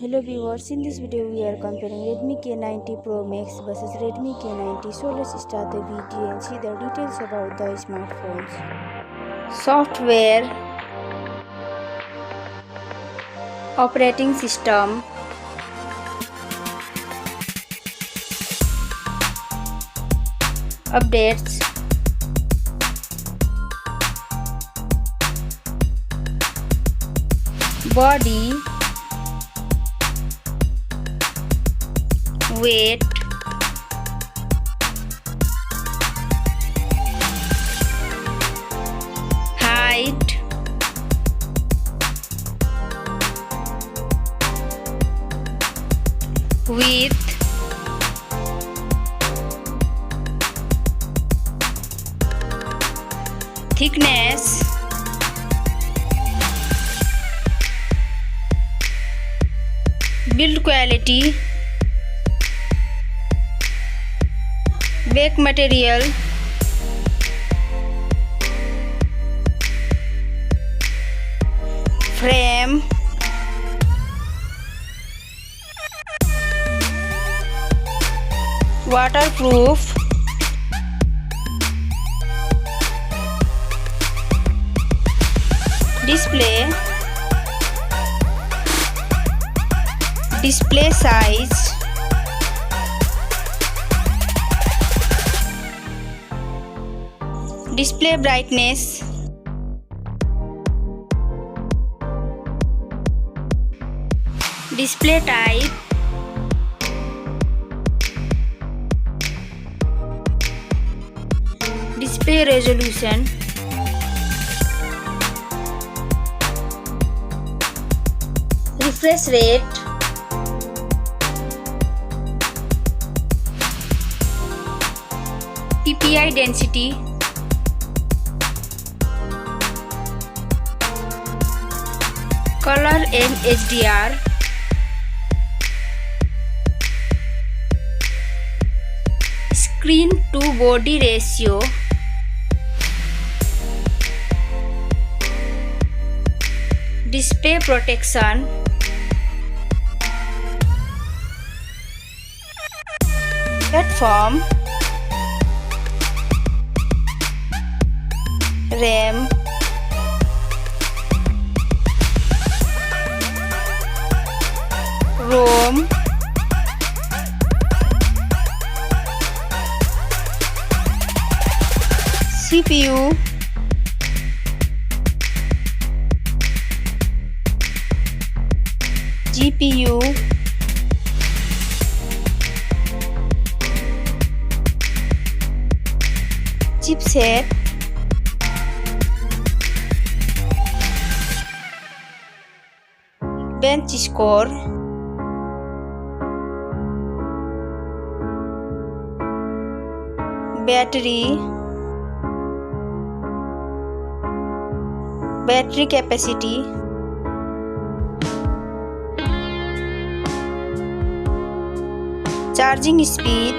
Hello viewers, in this video we are comparing Redmi K90 Pro Max versus Redmi K90. So let's start the video and see the details about the smartphones. Software, operating system, updates, body, weight, height, width, thickness, build quality, back material, frame, waterproof, display size, display brightness, display type, display resolution, refresh rate, PPI density, color and HDR, screen to body ratio, display protection, platform, RAM, ROM, CPU, GPU, chipset, bench score, battery capacity, charging speed,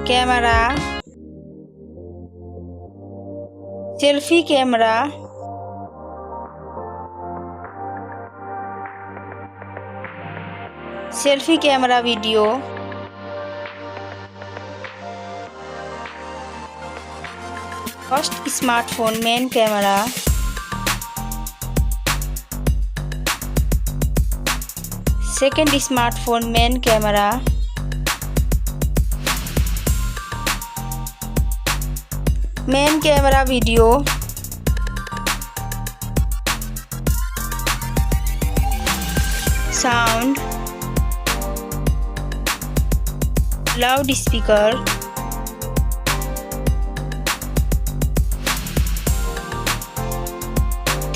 camera, selfie camera, selfie camera video, first smartphone main camera, second smartphone main camera, main camera video, sound, loudspeaker,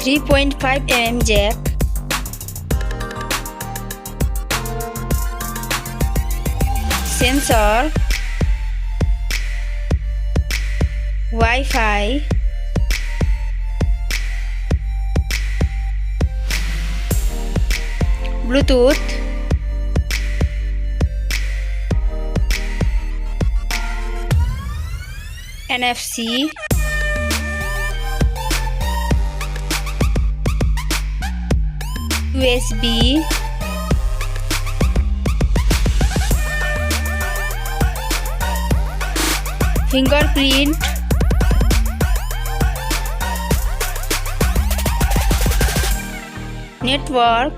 .5mm jack, sensor, Wi-Fi, Bluetooth, NFC, USB, fingerprint, network,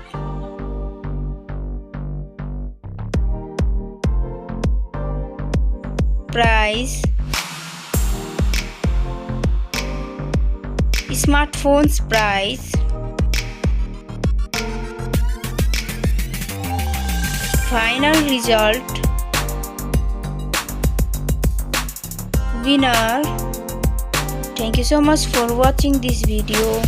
price, smartphone's price, final result, winner. Thank you so much for watching this video.